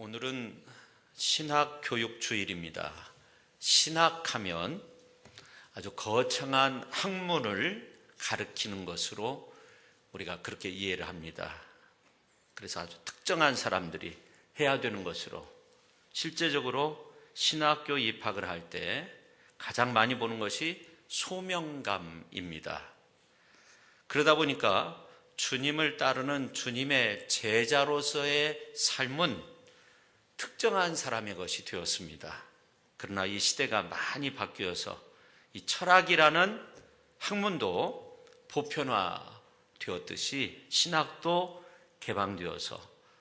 오늘은 신학교육주일입니다. 신학하면 아주 거창한 학문을 가르치는 것으로 우리가 그렇게 이해를 합니다. 그래서 아주 특정한 사람들이 해야 되는 것으로, 실제적으로 신학교 입학을 할 때 가장 많이 보는 것이 소명감입니다. 그러다 보니까 주님을 따르는 주님의 제자로서의 삶은 특정한 사람의 것이 되었습니다. 그러나 이 시대가 많이 바뀌어서 이 철학이라는 학문도 보편화되었듯이 신학도 개방되어서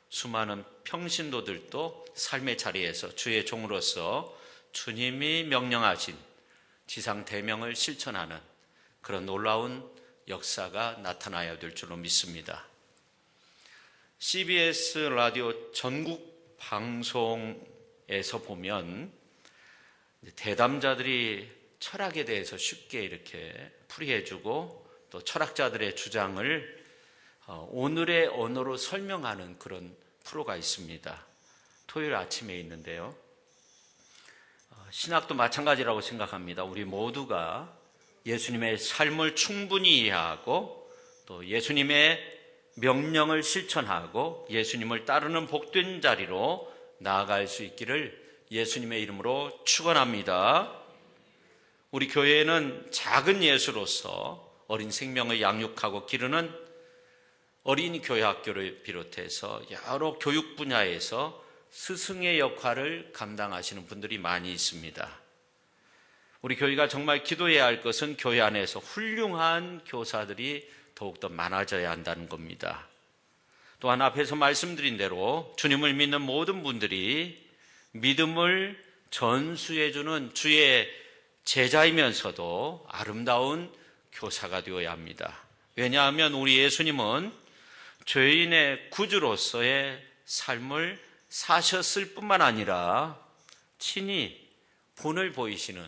수많은 평신도들도 삶의 자리에서 주의 종으로서 주님이 명령하신 지상 대명을 실천하는 그런 놀라운 역사가 나타나야 될 줄로 믿습니다. CBS 라디오 전국 방송에서 보면 대담자들이 철학에 대해서 쉽게 이렇게 풀이해주고 또 철학자들의 주장을 오늘의 언어로 설명하는 그런 프로가 있습니다. 토요일 아침에 있는데요. 신학도 마찬가지라고 생각합니다. 우리 모두가 예수님의 삶을 충분히 이해하고 또 예수님의 명령을 실천하고 예수님을 따르는 복된 자리로 나아갈 수 있기를 예수님의 이름으로 축원합니다. 우리 교회에는 작은 예수로서 어린 생명을 양육하고 기르는 어린이 교회학교를 비롯해서 여러 교육 분야에서 스승의 역할을 감당하시는 분들이 많이 있습니다. 우리 교회가 정말 기도해야 할 것은 교회 안에서 훌륭한 교사들이 더욱더 많아져야 한다는 겁니다. 또한 앞에서 말씀드린 대로 주님을 믿는 모든 분들이 믿음을 전수해주는 주의 제자이면서도 아름다운 교사가 되어야 합니다. 왜냐하면 우리 예수님은 죄인의 구주로서의 삶을 사셨을 뿐만 아니라 친히 본을 보이시는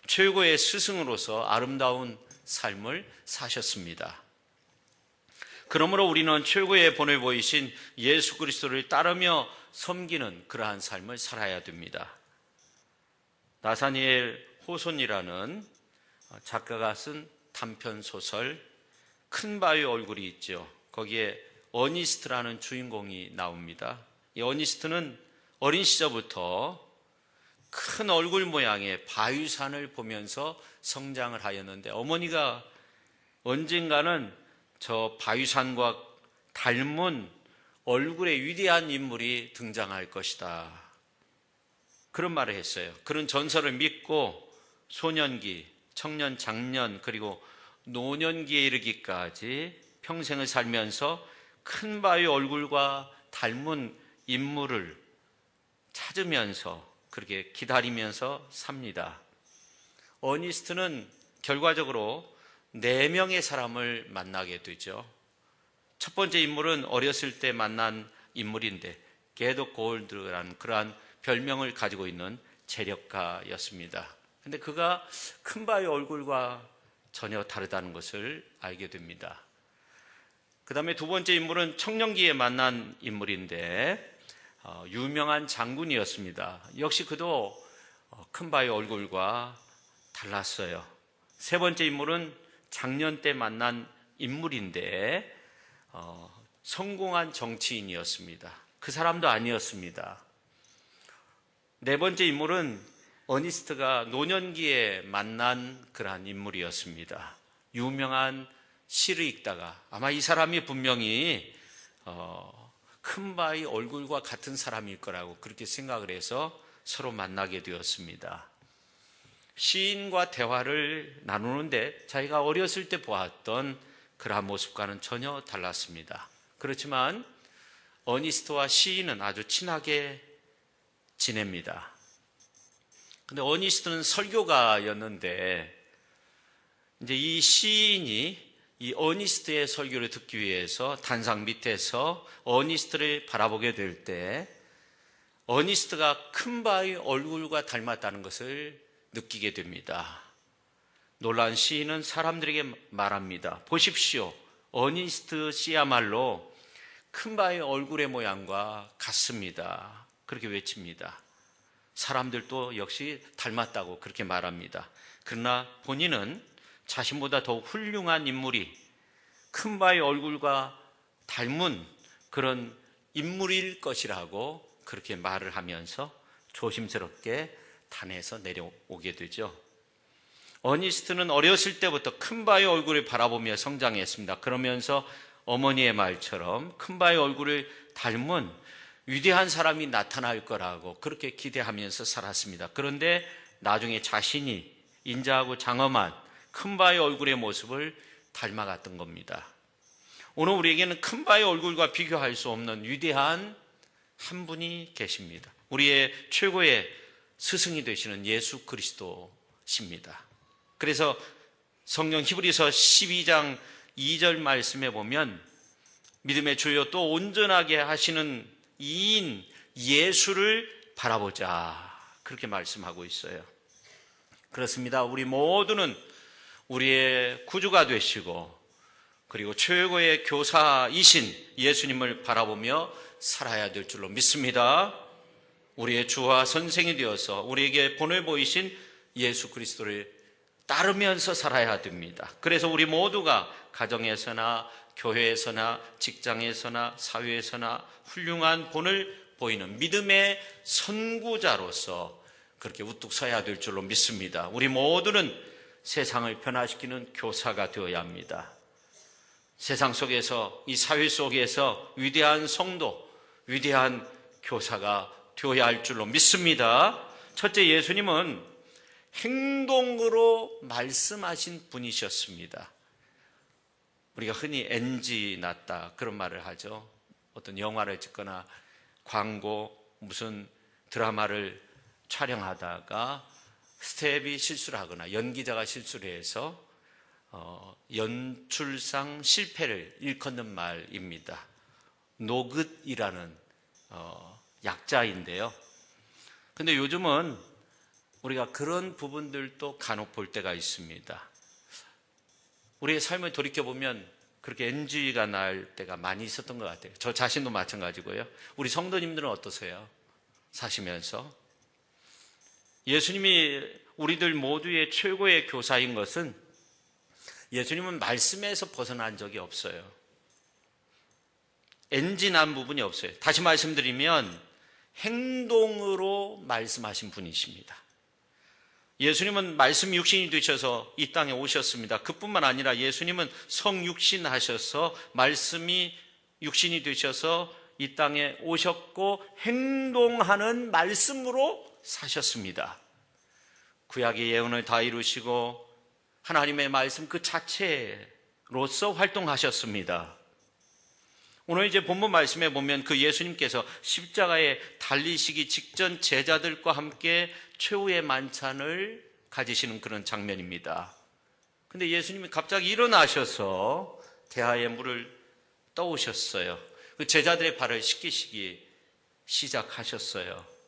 최고의 스승으로서 아름다운 삶을 사셨습니다. 그러므로 우리는 최고의 본을 보이신 예수 그리스도를 따르며 섬기는 그러한 삶을 살아야 됩니다. 나사니엘 호손이라는 작가가 쓴 단편 소설 큰 바위 얼굴이 있죠. 거기에 어니스트라는 주인공이 나옵니다. 이 어니스트는 어린 시절부터 큰 얼굴 모양의 바위산을 보면서 성장을 하였는데 어머니가 언젠가는 저 바위산과 닮은 얼굴의 위대한 인물이 등장할 것이다. 그런 말을 했어요. 그런 전설을 믿고 소년기, 청년, 장년 그리고 노년기에 이르기까지 평생을 살면서 큰 바위 얼굴과 닮은 인물을 찾으면서 그렇게 기다리면서 삽니다. 어니스트는 결과적으로 4명의 사람을 만나게 되죠. 첫 번째 인물은 어렸을 때 만난 인물인데 게도 골드라는 그러한 별명을 가지고 있는 재력가였습니다. 그런데 그가 큰 바위 얼굴과 전혀 다르다는 것을 알게 됩니다. 그 다음에 두 번째 인물은 청년기에 만난 인물인데 유명한 장군이었습니다. 역시 그도 큰 바위 얼굴과 달랐어요. 세 번째 인물은 장년 때 만난 인물인데 성공한 정치인이었습니다. 그 사람도 아니었습니다. 네 번째 인물은 어니스트가 노년기에 만난 그러한 인물이었습니다. 유명한 시를 읽다가 아마 이 사람이 분명히 큰 바위 얼굴과 같은 사람일 거라고 그렇게 생각을 해서 서로 만나게 되었습니다. 시인과 대화를 나누는데 자기가 어렸을 때 보았던 그러한 모습과는 전혀 달랐습니다. 그렇지만 어니스트와 시인은 아주 친하게 지냅니다. 근데 어니스트는 설교가였는데 이제 이 시인이 이 어니스트의 설교를 듣기 위해서 단상 밑에서 어니스트를 바라보게 될 때 어니스트가 큰 바위 얼굴과 닮았다는 것을 느끼게 됩니다. 놀란 시인은 사람들에게 말합니다. 보십시오. 어니스트 씨야말로 큰 바의 얼굴의 모양과 같습니다. 그렇게 외칩니다. 사람들도 역시 닮았다고 그렇게 말합니다. 그러나 본인은 자신보다 더욱 훌륭한 인물이 큰 바의 얼굴과 닮은 그런 인물일 것이라고 그렇게 말을 하면서 조심스럽게 단에서 내려오게 되죠. 어니스트는 어렸을 때부터 큰 바의 얼굴을 바라보며 성장했습니다. 그러면서 어머니의 말처럼 큰 바의 얼굴을 닮은 위대한 사람이 나타날 거라고 그렇게 기대하면서 살았습니다. 그런데 나중에 자신이 인자하고 장엄한 큰 바의 얼굴의 모습을 닮아갔던 겁니다. 오늘 우리에게는 큰 바의 얼굴과 비교할 수 없는 위대한 한 분이 계십니다. 우리의 최고의 스승이 되시는 예수 그리스도십니다. 그래서 성경 히브리서 12장 2절 말씀에 보면 믿음의 주요 또 온전하게 하시는 이인 예수를 바라보자 그렇게 말씀하고 있어요. 그렇습니다. 우리 모두는 우리의 구주가 되시고 그리고 최고의 교사이신 예수님을 바라보며 살아야 될 줄로 믿습니다. 우리의 주와 선생이 되어서 우리에게 본을 보이신 예수 그리스도를 따르면서 살아야 됩니다. 그래서 우리 모두가 가정에서나 교회에서나 직장에서나 사회에서나 훌륭한 본을 보이는 믿음의 선구자로서 그렇게 우뚝 서야 될 줄로 믿습니다. 우리 모두는 세상을 변화시키는 교사가 되어야 합니다. 세상 속에서 이 사회 속에서 위대한 성도, 위대한 교사가 되어야 할 줄로 믿습니다. 첫째, 예수님은 행동으로 말씀하신 분이셨습니다. 우리가 흔히 NG 났다 그런 말을 하죠. 어떤 영화를 찍거나 광고 무슨 드라마를 촬영하다가 스텝이 실수를 하거나 연기자가 실수를 해서 연출상 실패를 일컫는 말입니다. 노긋이라는 약자인데요. 근데 요즘은 우리가 그런 부분들도 간혹 볼 때가 있습니다. 우리의 삶을 돌이켜보면 그렇게 NG가 날 때가 많이 있었던 것 같아요. 저 자신도 마찬가지고요. 우리 성도님들은 어떠세요? 사시면서 예수님이 우리들 모두의 최고의 교사인 것은 예수님은 말씀에서 벗어난 적이 없어요. NG 난 부분이 없어요. 다시 말씀드리면 행동으로 말씀하신 분이십니다. 예수님은 말씀 육신이 되셔서 이 땅에 오셨습니다. 그뿐만 아니라 예수님은 성육신 하셔서 말씀이 육신이 되셔서 이 땅에 오셨고 행동하는 말씀으로 사셨습니다. 구약의 예언을 다 이루시고 하나님의 말씀 그 자체로서 활동하셨습니다. 오늘 이제 본문 말씀에 보면 그 예수님께서 십자가에 달리시기 직전 제자들과 함께 최후의 만찬을 가지시는 그런 장면입니다. 근데 예수님이 갑자기 일어나셔서 대하에 물을 떠오셨어요. 그 제자들의 발을 씻기시기 시작하셨어요.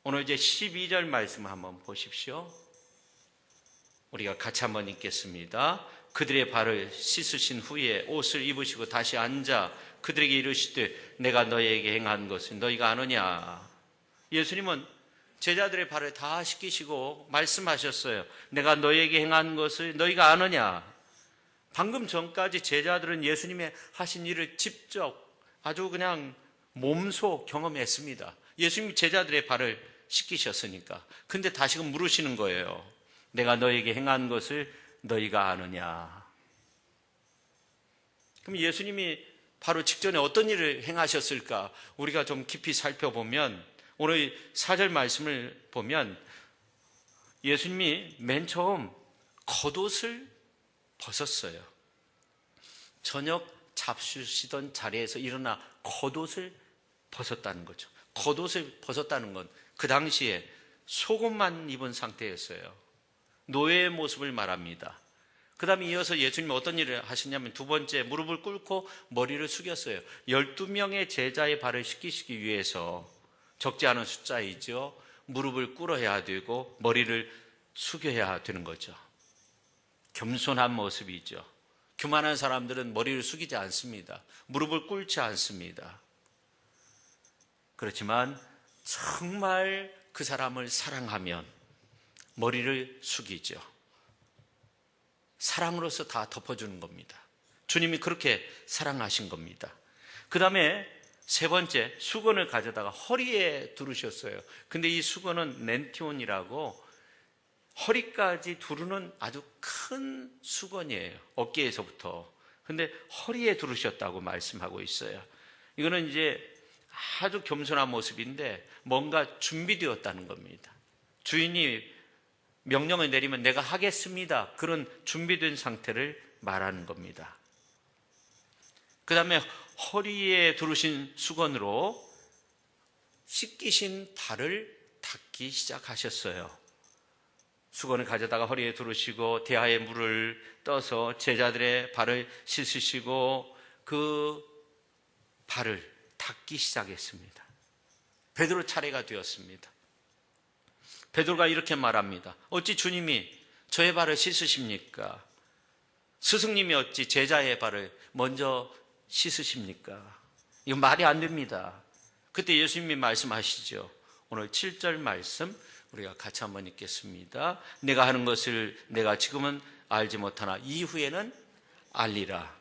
오늘 이제 12절 말씀 한번 보십시오. 우리가 같이 한번 읽겠습니다. 그들의 발을 씻으신 후에 옷을 입으시고 다시 앉아 그들에게 이르시되 내가 너희에게 행한 것을 너희가 아느냐. 예수님은 제자들의 발을 다 씻기시고 말씀하셨어요. 내가 너희에게 행한 것을 너희가 아느냐. 방금 전까지 제자들은 예수님의 하신 일을 직접 아주 그냥 몸소 경험했습니다. 예수님이 제자들의 발을 씻기셨으니까. 근데 다시금 물으시는 거예요. 내가 너희에게 행한 것을 너희가 아느냐. 그럼 예수님이 바로 직전에 어떤 일을 행하셨을까? 우리가 좀 깊이 살펴보면 오늘 4절 말씀을 보면 예수님이 맨 처음 겉옷을 벗었어요. 저녁 잡수시던 자리에서 일어나 겉옷을 벗었다는 거죠. 겉옷을 벗었다는 건 그 당시에 속옷만 입은 상태였어요. 노예의 모습을 말합니다. 그 다음에 이어서 예수님이 어떤 일을 하셨냐면 두 번째 무릎을 꿇고 머리를 숙였어요. 12명의 제자의 발을 씻기시기 위해서 적지 않은 숫자이죠. 무릎을 꿇어야 되고 머리를 숙여야 되는 거죠. 겸손한 모습이죠. 교만한 사람들은 머리를 숙이지 않습니다. 무릎을 꿇지 않습니다. 그렇지만 정말 그 사람을 사랑하면 머리를 숙이죠. 사랑으로서 다 덮어주는 겁니다. 주님이 그렇게 사랑하신 겁니다. 그 다음에 세 번째, 수건을 가져다가 허리에 두르셨어요. 근데 이 수건은 렌티온이라고 허리까지 두르는 아주 큰 수건이에요. 어깨에서부터. 근데 허리에 두르셨다고 말씀하고 있어요. 이거는 이제 아주 겸손한 모습인데 뭔가 준비되었다는 겁니다. 주인이 명령을 내리면 내가 하겠습니다. 그런 준비된 상태를 말하는 겁니다. 그 다음에 허리에 두르신 수건으로 씻기신 발을 닦기 시작하셨어요. 수건을 가져다가 허리에 두르시고 대야에 물을 떠서 제자들의 발을 씻으시고 그 발을 닦기 시작했습니다. 베드로 차례가 되었습니다. 베드로가 이렇게 말합니다. 어찌 주님이 저의 발을 씻으십니까? 스승님이 어찌 제자의 발을 먼저 씻으십니까? 이건 말이 안 됩니다. 그때 예수님이 말씀하시죠. 오늘 7절 말씀 우리가 같이 한번 읽겠습니다. 내가 하는 것을 내가 지금은 알지 못하나 이후에는 알리라.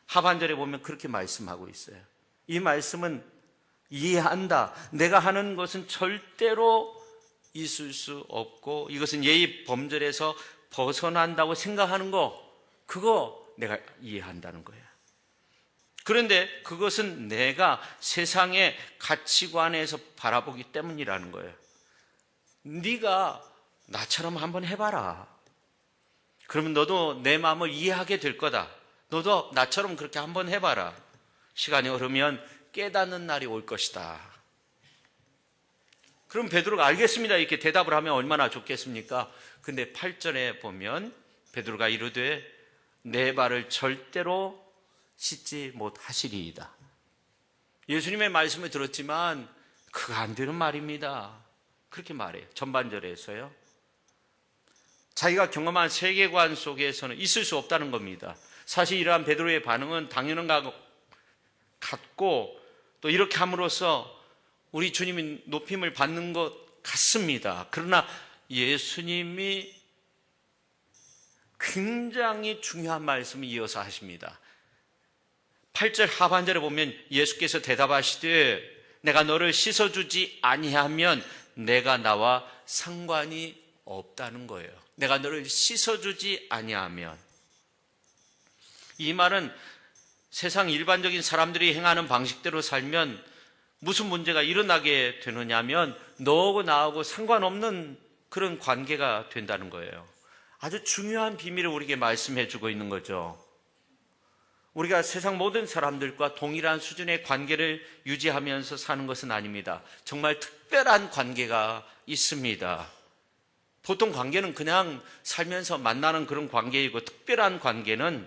하반절에 보면 그렇게 말씀하고 있어요. 이 말씀은 이해한다. 내가 하는 것은 절대로 있을 수 없고 이것은 예의 범절에서 벗어난다고 생각하는 거, 그거 내가 이해한다는 거예요. 그런데 그것은 내가 세상의 가치관에서 바라보기 때문이라는 거예요. 네가 나처럼 한번 해봐라. 그러면 너도 내 마음을 이해하게 될 거다. 너도 나처럼 그렇게 한번 해봐라. 시간이 흐르면 깨닫는 날이 올 것이다. 그럼 베드로가 알겠습니다 이렇게 대답을 하면 얼마나 좋겠습니까? 근데 8절에 보면 베드로가 이르되 내 발을 절대로 씻지 못하시리이다. 예수님의 말씀을 들었지만 그거 안 되는 말입니다. 그렇게 말해요. 전반절에서요. 자기가 경험한 세계관 속에서는 있을 수 없다는 겁니다. 사실 이러한 베드로의 반응은 당연한 것 같고 또 이렇게 함으로써 우리 주님이 높임을 받는 것 같습니다. 그러나 예수님이 굉장히 중요한 말씀을 이어서 하십니다. 8절 하반절에 보면 예수께서 대답하시되 내가 너를 씻어주지 아니하면 내가 나와 상관이 없다는 거예요. 내가 너를 씻어주지 아니하면. 이 말은 세상 일반적인 사람들이 행하는 방식대로 살면 무슨 문제가 일어나게 되느냐면 너하고 나하고 상관없는 그런 관계가 된다는 거예요. 아주 중요한 비밀을 우리에게 말씀해 주고 있는 거죠. 우리가 세상 모든 사람들과 동일한 수준의 관계를 유지하면서 사는 것은 아닙니다. 정말 특별한 관계가 있습니다. 보통 관계는 그냥 살면서 만나는 그런 관계이고 특별한 관계는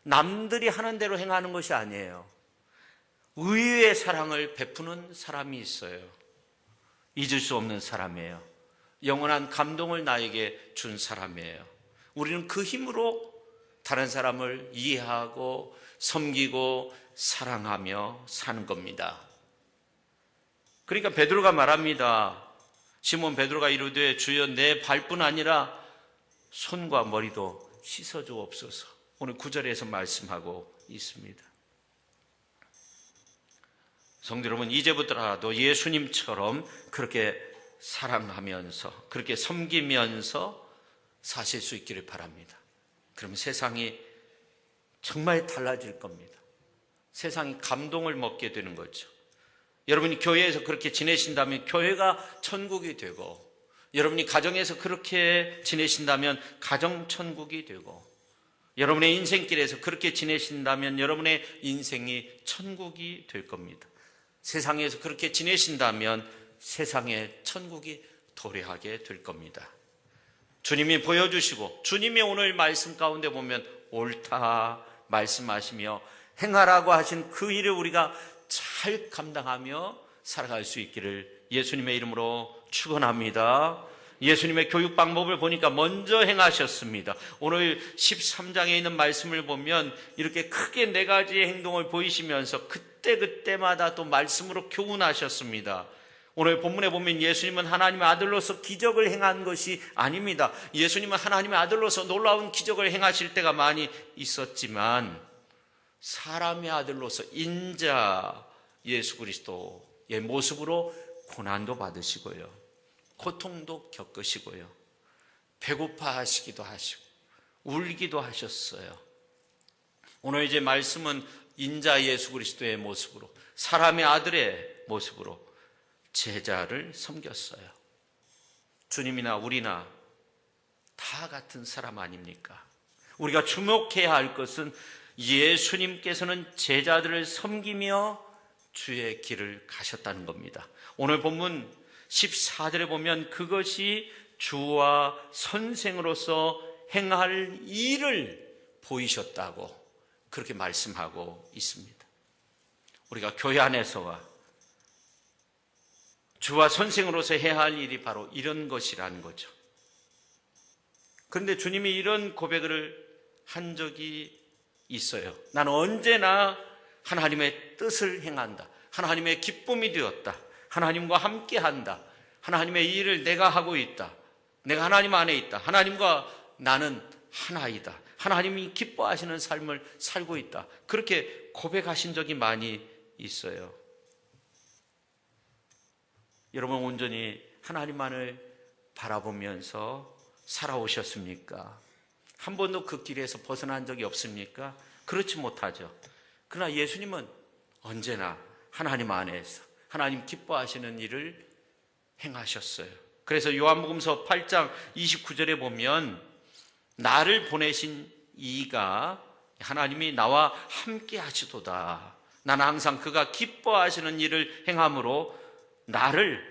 남들이 하는 대로 행하는 것이 아니에요. 의외의 사랑을 베푸는 사람이 있어요. 잊을 수 없는 사람이에요. 영원한 감동을 나에게 준 사람이에요. 우리는 그 힘으로 다른 사람을 이해하고 섬기고 사랑하며 사는 겁니다. 그러니까 베드로가 말합니다. 시몬 베드로가 이르되 주여 내 발뿐 아니라 손과 머리도 씻어주옵소서. 오늘 9절에서 말씀하고 있습니다. 성도 여러분, 이제부터라도 예수님처럼 그렇게 사랑하면서 그렇게 섬기면서 사실 수 있기를 바랍니다. 그러면 세상이 정말 달라질 겁니다. 세상이 감동을 먹게 되는 거죠. 여러분이 교회에서 그렇게 지내신다면 교회가 천국이 되고, 여러분이 가정에서 그렇게 지내신다면 가정 천국이 되고, 여러분의 인생길에서 그렇게 지내신다면 여러분의 인생이 천국이 될 겁니다. 세상에서 그렇게 지내신다면 세상의 천국이 도래하게 될 겁니다. 주님이 보여주시고 주님이 오늘 말씀 가운데 보면 옳다 말씀하시며 행하라고 하신 그 일을 우리가 잘 감당하며 살아갈 수 있기를 예수님의 이름으로 축원합니다. 예수님의 교육 방법을 보니까 먼저 행하셨습니다. 오늘 13장에 있는 말씀을 보면 이렇게 크게 4가지의 행동을 보이시면서 그때그때마다 또 말씀으로 교훈하셨습니다. 오늘 본문에 보면 예수님은 하나님의 아들로서 기적을 행한 것이 아닙니다. 예수님은 하나님의 아들로서 놀라운 기적을 행하실 때가 많이 있었지만 사람의 아들로서 인자 예수 그리스도의 모습으로 고난도 받으시고요, 고통도 겪으시고요, 배고파하시기도 하시고 울기도 하셨어요. 오늘 이제 말씀은 인자 예수 그리스도의 모습으로, 사람의 아들의 모습으로 제자를 섬겼어요. 주님이나 우리나 다 같은 사람 아닙니까? 우리가 주목해야 할 것은 예수님께서는 제자들을 섬기며 주의 길을 가셨다는 겁니다. 오늘 본문 14절에 보면 그것이 주와 선생으로서 행할 일을 보이셨다고 그렇게 말씀하고 있습니다. 우리가 교회 안에서와 주와 선생으로서 해야 할 일이 바로 이런 것이라는 거죠. 그런데 주님이 이런 고백을 한 적이 있어요. 나는 언제나 하나님의 뜻을 행한다. 하나님의 기쁨이 되었다. 하나님과 함께한다. 하나님의 일을 내가 하고 있다. 내가 하나님 안에 있다. 하나님과 나는 하나이다. 하나님이 기뻐하시는 삶을 살고 있다. 그렇게 고백하신 적이 많이 있어요. 여러분 온전히 하나님만을 바라보면서 살아오셨습니까? 한 번도 그 길에서 벗어난 적이 없습니까? 그렇지 못하죠. 그러나 예수님은 언제나 하나님 안에서 하나님 기뻐하시는 일을 행하셨어요. 그래서 요한복음서 8장 29절에 보면 나를 보내신 이가 하나님이 나와 함께 하시도다. 나는 항상 그가 기뻐하시는 일을 행함으로 나를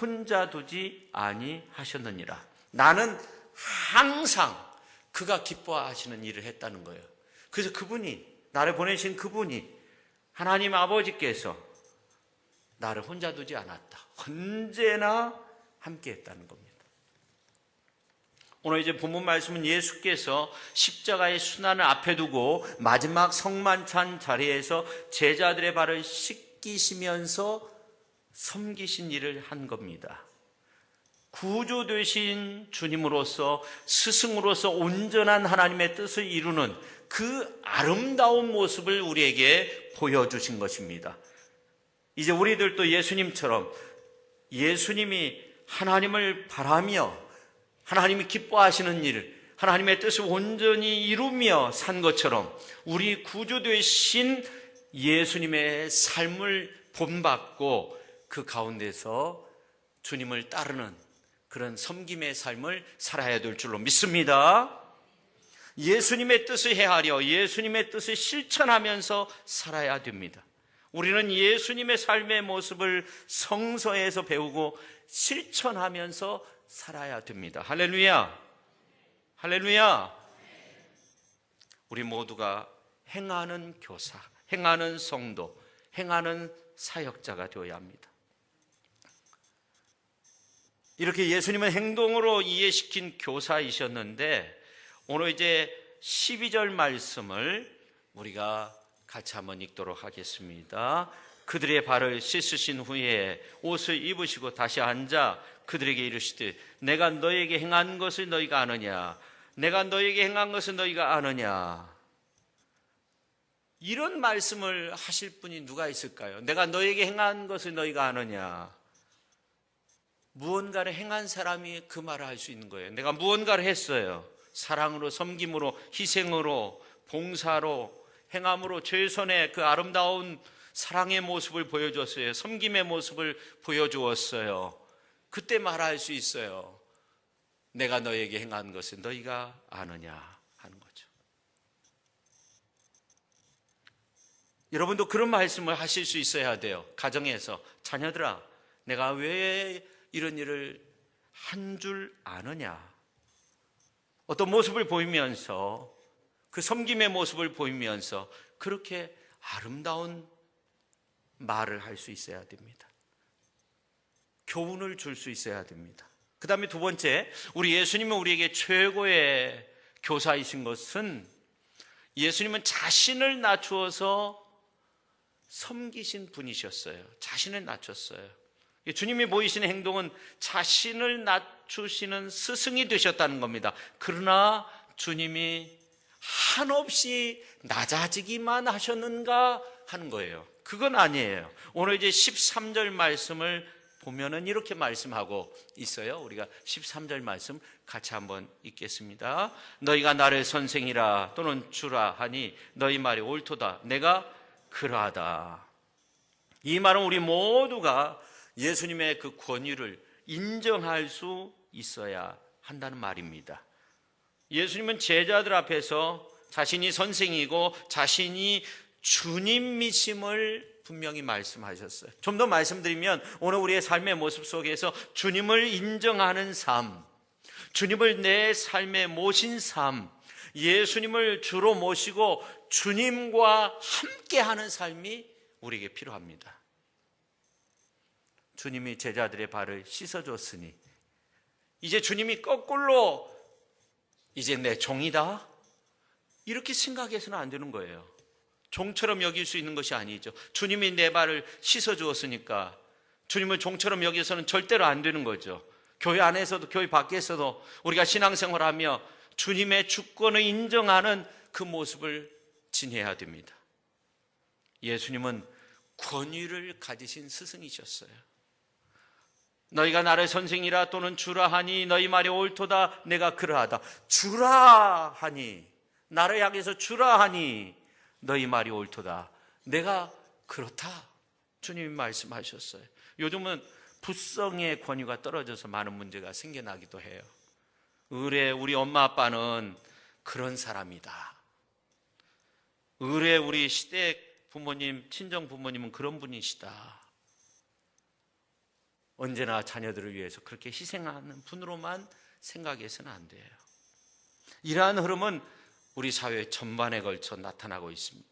혼자 두지 아니하셨느니라. 나는 항상 그가 기뻐하시는 일을 했다는 거예요. 그래서 그분이, 나를 보내신 그분이, 하나님 아버지께서 나를 혼자 두지 않았다. 언제나 함께 했다는 겁니다. 오늘 이제 본문 말씀은 예수께서 십자가의 순환을 앞에 두고 마지막 성만찬 자리에서 제자들의 발을 씻기시면서 섬기신 일을 한 겁니다. 구주 되신 주님으로서, 스승으로서 온전한 하나님의 뜻을 이루는 그 아름다운 모습을 우리에게 보여주신 것입니다. 이제 우리들도 예수님처럼 예수님이 하나님을 바라며 하나님이 기뻐하시는 일을, 하나님의 뜻을 온전히 이루며 산 것처럼 우리 구주 되신 예수님의 삶을 본받고 그 가운데서 주님을 따르는 그런 섬김의 삶을 살아야 될 줄로 믿습니다. 예수님의 뜻을 헤아려 예수님의 뜻을 실천하면서 살아야 됩니다. 우리는 예수님의 삶의 모습을 성서에서 배우고 실천하면서 살아야 됩니다. 할렐루야! 할렐루야! 우리 모두가 행하는 교사, 행하는 성도, 행하는 사역자가 되어야 합니다. 이렇게 예수님은 행동으로 이해시킨 교사이셨는데 오늘 이제 12절 말씀을 우리가 같이 한번 읽도록 하겠습니다. 그들의 발을 씻으신 후에 옷을 입으시고 다시 앉아 그들에게 이르시되 내가 너에게 행한 것을 너희가 아느냐? 내가 너에게 행한 것을 너희가 아느냐? 이런 말씀을 하실 분이 누가 있을까요? 내가 너에게 행한 것을 너희가 아느냐? 무언가를 행한 사람이 그 말을 할 수 있는 거예요. 내가 무언가를 했어요. 사랑으로, 섬김으로, 희생으로, 봉사로, 행함으로 최선의 그 아름다운 사랑의 모습을 보여줬어요. 섬김의 모습을 보여주었어요. 그때 말할 수 있어요. 내가 너에게 행한 것을 너희가 아느냐 하는 거죠. 여러분도 그런 말씀을 하실 수 있어야 돼요. 가정에서 자녀들아, 내가 왜 이런 일을 한 줄 아느냐? 어떤 모습을 보이면서 그 섬김의 모습을 보이면서 그렇게 아름다운 말을 할 수 있어야 됩니다. 교훈을 줄 수 있어야 됩니다. 그 다음에 두 번째, 우리 예수님은 우리에게 최고의 교사이신 것은 예수님은 자신을 낮추어서 섬기신 분이셨어요. 자신을 낮췄어요. 주님이 보이시는 행동은 자신을 낮추시는 스승이 되셨다는 겁니다. 그러나 주님이 한없이 낮아지기만 하셨는가 하는 거예요. 그건 아니에요. 오늘 이제 13절 말씀을 보면은 이렇게 말씀하고 있어요. 우리가 13절 말씀 같이 한번 읽겠습니다. 너희가 나를 선생이라 또는 주라 하니 너희 말이 옳도다. 내가 그러하다. 이 말은 우리 모두가 예수님의 그 권위를 인정할 수 있어야 한다는 말입니다. 예수님은 제자들 앞에서 자신이 선생이고 자신이 주님이심을 분명히 말씀하셨어요. 좀 더 말씀드리면 오늘 우리의 삶의 모습 속에서 주님을 인정하는 삶, 주님을 내 삶에 모신 삶, 예수님을 주로 모시고 주님과 함께하는 삶이 우리에게 필요합니다. 주님이 제자들의 발을 씻어줬으니 이제 주님이 거꾸로 이제 내 종이다 이렇게 생각해서는 안 되는 거예요. 종처럼 여길 수 있는 것이 아니죠. 주님이 내 발을 씻어주었으니까 주님을 종처럼 여기서는 절대로 안 되는 거죠. 교회 안에서도 교회 밖에서도 우리가 신앙생활하며 주님의 주권을 인정하는 그 모습을 지녀야 됩니다. 예수님은 권위를 가지신 스승이셨어요. 너희가 나를 선생이라 또는 주라 하니 너희 말이 옳도다. 내가 그러하다. 주라 하니, 나를 향해서 주라 하니 너희 말이 옳도다. 내가 그렇다. 주님이 말씀하셨어요. 요즘은 부성의 권위가 떨어져서 많은 문제가 생겨나기도 해요. 의뢰 우리 엄마 아빠는 그런 사람이다. 의뢰 우리 시댁 부모님, 친정 부모님은 그런 분이시다. 언제나 자녀들을 위해서 그렇게 희생하는 분으로만 생각해서는 안 돼요. 이러한 흐름은 우리 사회 전반에 걸쳐 나타나고 있습니다.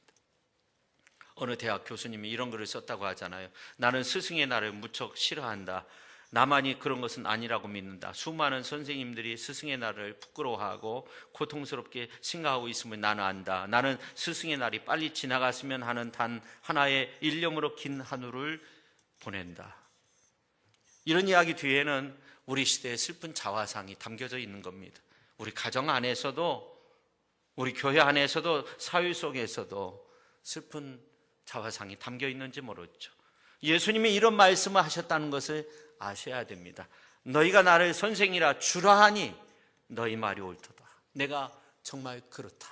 어느 대학 교수님이 이런 글을 썼다고 하잖아요. 나는 스승의 날을 무척 싫어한다. 나만이 그런 것은 아니라고 믿는다. 수많은 선생님들이 스승의 날을 부끄러워하고 고통스럽게 생각하고 있음을 나는 안다. 나는 스승의 날이 빨리 지나갔으면 하는 단 하나의 일념으로 긴 한우를 보낸다. 이런 이야기 뒤에는 우리 시대의 슬픈 자화상이 담겨져 있는 겁니다. 우리 가정 안에서도, 우리 교회 안에서도, 사회 속에서도 슬픈 자화상이 담겨 있는지 모르죠. 예수님이 이런 말씀을 하셨다는 것을 아셔야 됩니다. 너희가 나를 선생이라 주라 하니 너희 말이 옳도다. 내가 정말 그렇다.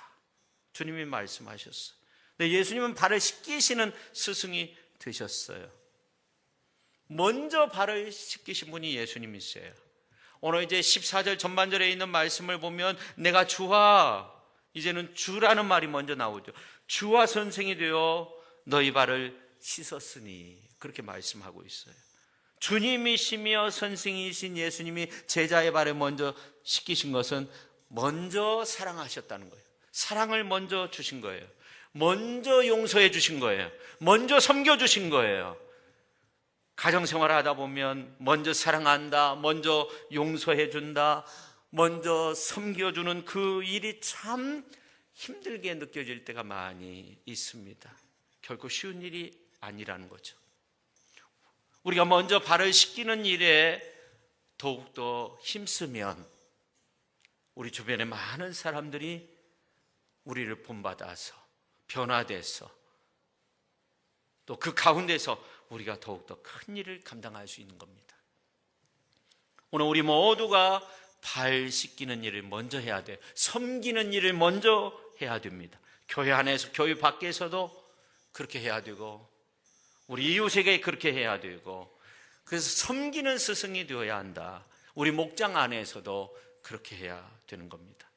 주님이 말씀하셨어요. 근데 예수님은 발을 씻기시는 스승이 되셨어요. 먼저 발을 씻기신 분이 예수님이세요. 오늘 이제 14절 전반절에 있는 말씀을 보면 내가 주와, 이제는 주라는 말이 먼저 나오죠. 주와 선생이 되어 너희 발을 씻었으니, 그렇게 말씀하고 있어요. 주님이시며 선생이신 예수님이 제자의 발을 먼저 씻기신 것은 먼저 사랑하셨다는 거예요. 사랑을 먼저 주신 거예요. 먼저 용서해 주신 거예요. 먼저 섬겨주신 거예요. 가정생활을 하다 보면 먼저 사랑한다, 먼저 용서해 준다, 먼저 섬겨주는 그 일이 참 힘들게 느껴질 때가 많이 있습니다. 결코 쉬운 일이 아니라는 거죠. 우리가 먼저 발을 씻기는 일에 더욱더 힘쓰면 우리 주변의 많은 사람들이 우리를 본받아서 변화돼서 또 그 가운데서 우리가 더욱더 큰 일을 감당할 수 있는 겁니다. 오늘 우리 모두가 발 씻기는 일을 먼저 해야 돼요. 섬기는 일을 먼저 해야 됩니다. 교회 안에서, 교회 밖에서도 그렇게 해야 되고 우리 이웃에게 그렇게 해야 되고, 그래서 섬기는 스승이 되어야 한다. 우리 목장 안에서도 그렇게 해야 되는 겁니다.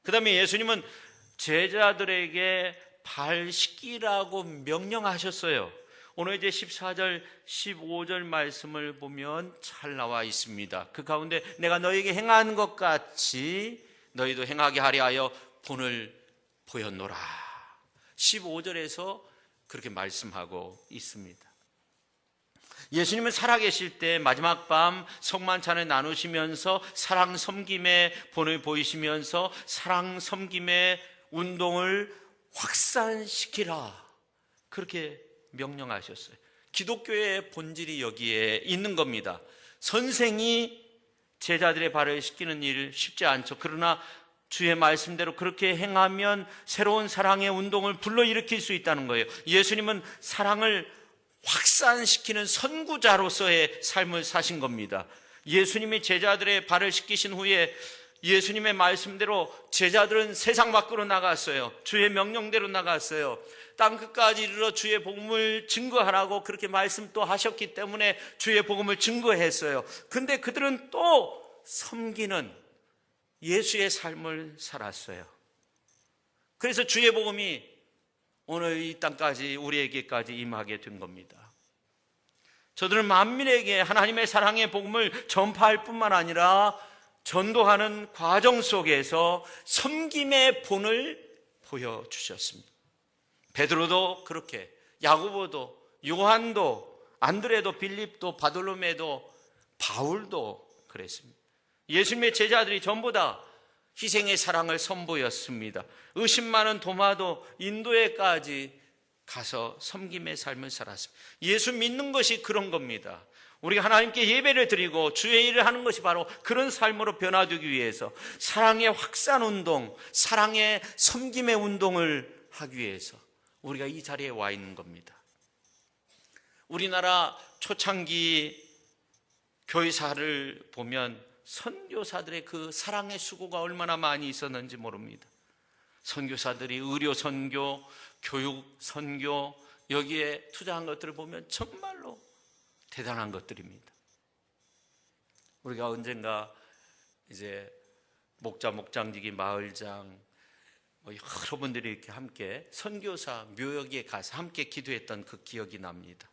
그 다음에 예수님은 제자들에게 발 씻기라고 명령하셨어요. 오늘 이제 14절, 15절 말씀을 보면 잘 나와 있습니다. 그 가운데 내가 너에게 행한 것 같이 너희도 행하게 하려 하여 본을 보였노라. 15절에서 그렇게 말씀하고 있습니다. 예수님은 살아계실 때 마지막 밤 성만찬을 나누시면서 사랑 섬김의 본을 보이시면서 사랑 섬김의 운동을 확산시키라, 그렇게 명령하셨어요. 기독교의 본질이 여기에 있는 겁니다. 선생이 제자들의 발을 씻기는 일 쉽지 않죠. 그러나 주의 말씀대로 그렇게 행하면 새로운 사랑의 운동을 불러일으킬 수 있다는 거예요. 예수님은 사랑을 확산시키는 선구자로서의 삶을 사신 겁니다. 예수님이 제자들의 발을 씻기신 후에 예수님의 말씀대로 제자들은 세상 밖으로 나갔어요. 주의 명령대로 나갔어요. 땅끝까지 이르러 주의 복음을 증거하라고 그렇게 말씀 또 하셨기 때문에 주의 복음을 증거했어요. 근데 그들은 또 섬기는 예수의 삶을 살았어요. 그래서 주의 복음이 오늘 이 땅까지, 우리에게까지 임하게 된 겁니다. 저들은 만민에게 하나님의 사랑의 복음을 전파할 뿐만 아니라 전도하는 과정 속에서 섬김의 본을 보여주셨습니다. 베드로도 그렇게, 야고보도, 요한도, 안드레도, 빌립도, 바돌로메도, 바울도 그랬습니다. 예수님의 제자들이 전부 다 희생의 사랑을 선보였습니다. 의심 많은 도마도 인도에까지 가서 섬김의 삶을 살았습니다. 예수 믿는 것이 그런 겁니다. 우리가 하나님께 예배를 드리고 주의 일을 하는 것이 바로 그런 삶으로 변화되기 위해서, 사랑의 확산 운동, 사랑의 섬김의 운동을 하기 위해서 우리가 이 자리에 와 있는 겁니다. 우리나라 초창기 교회사를 보면 선교사들의 그 사랑의 수고가 얼마나 많이 있었는지 모릅니다. 선교사들이 의료 선교, 교육 선교, 여기에 투자한 것들을 보면 정말로 대단한 것들입니다. 우리가 언젠가 이제 목자, 목장지기, 마을장, 여러분들이 이렇게 함께 선교사 묘역에 가서 함께 기도했던 그 기억이 납니다.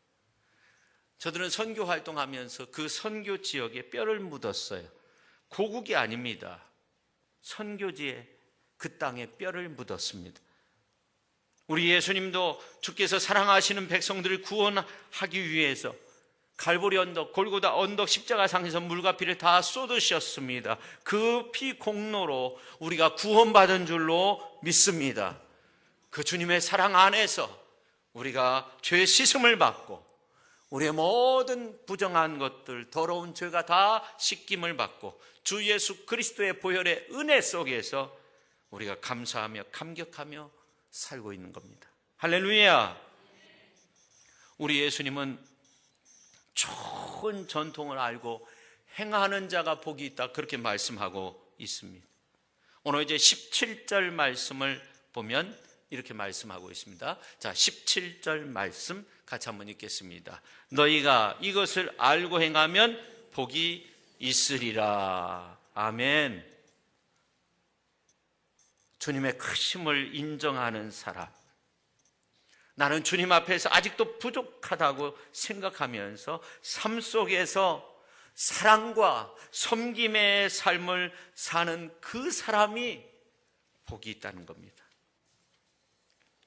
저들은 선교 활동하면서 그 선교 지역에 뼈를 묻었어요. 고국이 아닙니다. 선교지에 그 땅에 뼈를 묻었습니다. 우리 예수님도 주께서 사랑하시는 백성들을 구원하기 위해서 갈보리 언덕, 골고다 언덕 십자가상에서 물과 피를 다 쏟으셨습니다. 그 피 공로로 우리가 구원받은 줄로 믿습니다. 그 주님의 사랑 안에서 우리가 죄의 씻음을 받고 우리의 모든 부정한 것들, 더러운 죄가 다 씻김을 받고 주 예수 그리스도의 보혈의 은혜 속에서 우리가 감사하며 감격하며 살고 있는 겁니다. 할렐루야. 우리 예수님은 좋은 전통을 알고 행하는 자가 복이 있다, 그렇게 말씀하고 있습니다. 오늘 이제 17절 말씀을 보면 이렇게 말씀하고 있습니다. 자, 17절 말씀 같이 한번 읽겠습니다. 너희가 이것을 알고 행하면 복이 있으리라. 아멘. 주님의 크심을 인정하는 사람, 나는 주님 앞에서 아직도 부족하다고 생각하면서 삶 속에서 사랑과 섬김의 삶을 사는 그 사람이 복이 있다는 겁니다.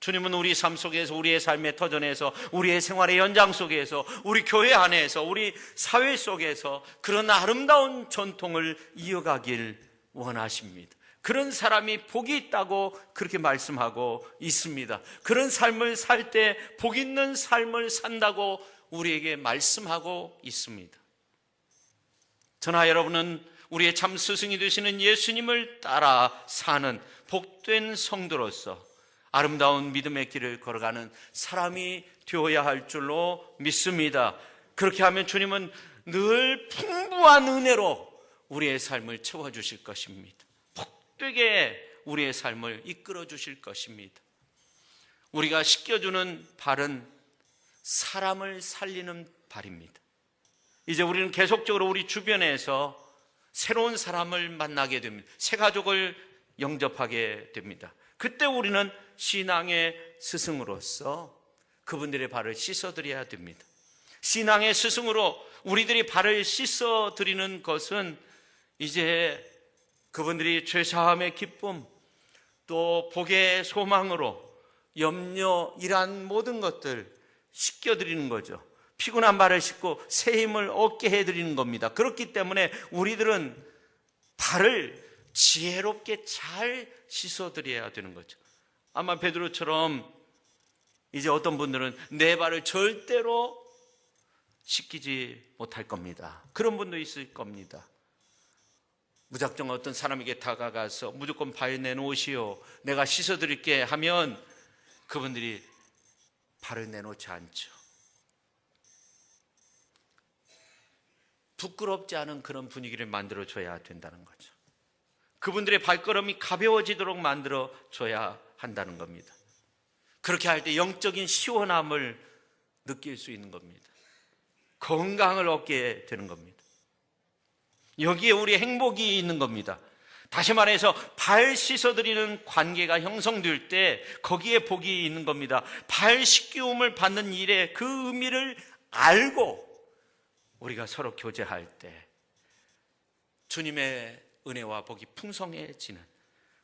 주님은 우리 삶 속에서, 우리의 삶의 터전에서, 우리의 생활의 연장 속에서, 우리 교회 안에서, 우리 사회 속에서 그런 아름다운 전통을 이어가길 원하십니다. 그런 사람이 복이 있다고 그렇게 말씀하고 있습니다. 그런 삶을 살 때 복 있는 삶을 산다고 우리에게 말씀하고 있습니다. 저나 여러분은 우리의 참 스승이 되시는 예수님을 따라 사는 복된 성도로서 아름다운 믿음의 길을 걸어가는 사람이 되어야 할 줄로 믿습니다. 그렇게 하면 주님은 늘 풍부한 은혜로 우리의 삶을 채워주실 것입니다. 복되게 우리의 삶을 이끌어 주실 것입니다. 우리가 씻겨주는 발은 사람을 살리는 발입니다. 이제 우리는 계속적으로 우리 주변에서 새로운 사람을 만나게 됩니다. 새 가족을 영접하게 됩니다. 그때 우리는 신앙의 스승으로서 그분들의 발을 씻어드려야 됩니다. 신앙의 스승으로 우리들이 발을 씻어드리는 것은 이제 그분들이 죄사함의 기쁨, 또 복의 소망으로 염려, 이란 모든 것들 씻겨드리는 거죠. 피곤한 발을 씻고 새 힘을 얻게 해드리는 겁니다. 그렇기 때문에 우리들은 발을 지혜롭게 잘 씻어드려야 되는 거죠. 아마 베드로처럼 이제 어떤 분들은 내 발을 절대로 씻기지 못할 겁니다. 그런 분도 있을 겁니다. 무작정 어떤 사람에게 다가가서 무조건 발 내놓으시오, 내가 씻어드릴게 하면 그분들이 발을 내놓지 않죠. 부끄럽지 않은 그런 분위기를 만들어줘야 된다는 거죠. 그분들의 발걸음이 가벼워지도록 만들어줘야 한다는 겁니다. 그렇게 할 때 영적인 시원함을 느낄 수 있는 겁니다. 건강을 얻게 되는 겁니다. 여기에 우리의 행복이 있는 겁니다. 다시 말해서 발 씻어드리는 관계가 형성될 때 거기에 복이 있는 겁니다. 발 씻기움을 받는 일의 그 의미를 알고 우리가 서로 교제할 때 주님의 은혜와 복이 풍성해지는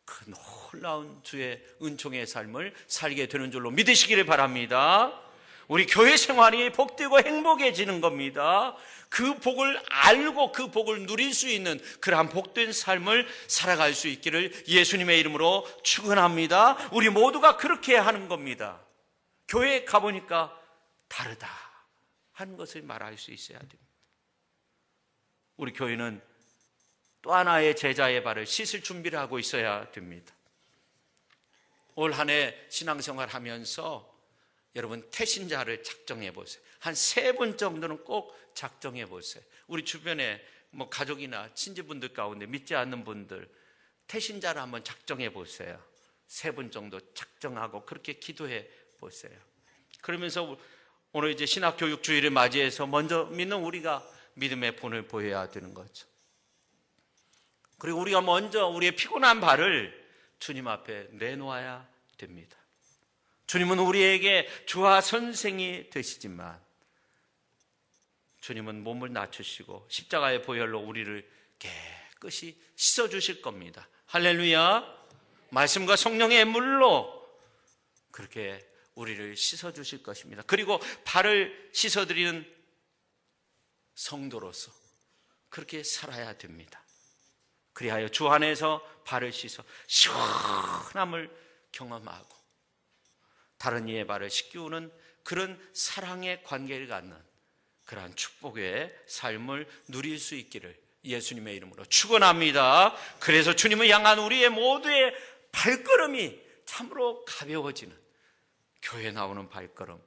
그 놀라운 주의 은총의 삶을 살게 되는 줄로 믿으시기를 바랍니다. 우리 교회 생활이 복되고 행복해지는 겁니다. 그 복을 알고 그 복을 누릴 수 있는 그러한 복된 삶을 살아갈 수 있기를 예수님의 이름으로 축원합니다. 우리 모두가 그렇게 하는 겁니다. 교회에 가보니까 다르다 하는 것을 말할 수 있어야 됩니다. 우리 교회는 또 하나의 제자의 발을 씻을 준비를 하고 있어야 됩니다. 올 한 해 신앙생활 하면서 여러분 태신자를 작정해 보세요. 한 3분 정도는 꼭 작정해 보세요. 우리 주변에 뭐 가족이나 친지분들 가운데 믿지 않는 분들 태신자를 한번 작정해 보세요. 3분 정도 작정하고 그렇게 기도해 보세요. 그러면서 오늘 이제 신학교육 주일을 맞이해서 먼저 믿는 우리가 믿음의 본을 보여야 되는 거죠. 그리고 우리가 먼저 우리의 피곤한 발을 주님 앞에 내놓아야 됩니다. 주님은 우리에게 주와 선생이 되시지만 주님은 몸을 낮추시고 십자가의 보혈로 우리를 깨끗이 씻어주실 겁니다. 할렐루야. 말씀과 성령의 물로 그렇게 우리를 씻어주실 것입니다. 그리고 발을 씻어드리는 성도로서 그렇게 살아야 됩니다. 그리하여 주 안에서 발을 씻어 시원함을 경험하고 다른 이의 발을 씻기우는 그런 사랑의 관계를 갖는 그러한 축복의 삶을 누릴 수 있기를 예수님의 이름으로 축원합니다. 그래서 주님을 향한 우리의 모두의 발걸음이 참으로 가벼워지는 교회에 나오는 발걸음,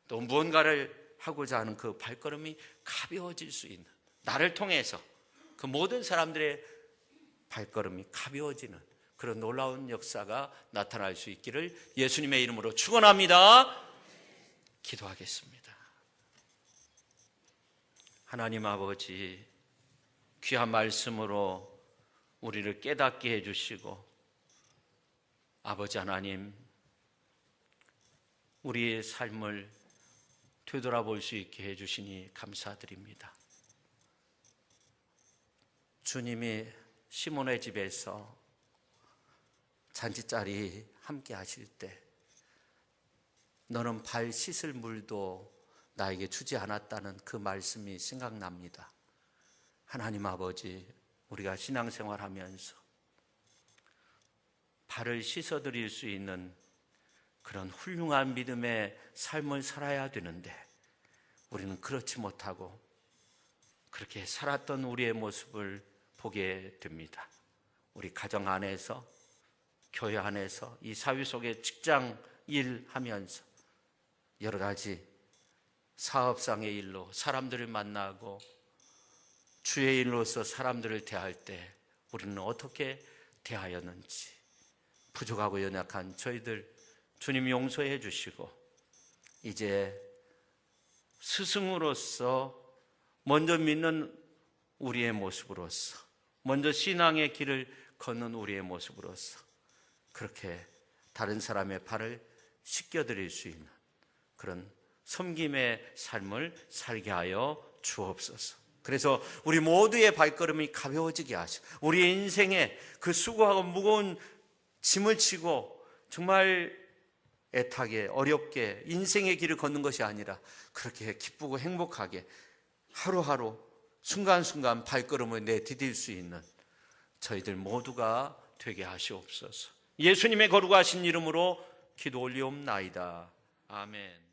또 무언가를 하고자 하는 그 발걸음이 가벼워질 수 있는, 나를 통해서 그 모든 사람들의 발걸음이 가벼워지는 그런 놀라운 역사가 나타날 수 있기를 예수님의 이름으로 축원합니다. 기도하겠습니다. 하나님 아버지, 귀한 말씀으로 우리를 깨닫게 해주시고 아버지 하나님, 우리의 삶을 되돌아볼 수 있게 해주시니 감사드립니다. 주님이 시몬의 집에서 잔치자리 함께 하실 때 너는 발 씻을 물도 나에게 주지 않았다는 그 말씀이 생각납니다. 하나님 아버지, 우리가 신앙생활 하면서 발을 씻어드릴 수 있는 그런 훌륭한 믿음의 삶을 살아야 되는데 우리는 그렇지 못하고 그렇게 살았던 우리의 모습을 보게 됩니다. 우리 가정 안에서, 교회 안에서, 이 사회 속에 직장 일 하면서 여러 가지 사업상의 일로 사람들을 만나고 주의 일로서 사람들을 대할 때 우리는 어떻게 대하였는지 부족하고 연약한 저희들 주님 용서해 주시고 이제 스승으로서 먼저 믿는 우리의 모습으로서, 먼저 신앙의 길을 걷는 우리의 모습으로서 그렇게 다른 사람의 발을 씻겨드릴 수 있는 그런 섬김의 삶을 살게 하여 주옵소서. 그래서 우리 모두의 발걸음이 가벼워지게 하시고 우리의 인생에 그 수고하고 무거운 짐을 지고 정말 애타게 어렵게 인생의 길을 걷는 것이 아니라 그렇게 기쁘고 행복하게 하루하루 순간순간 발걸음을 내디딜 수 있는 저희들 모두가 되게 하시옵소서. 예수님의 거룩하신 이름으로 기도 올리옵나이다. 아멘.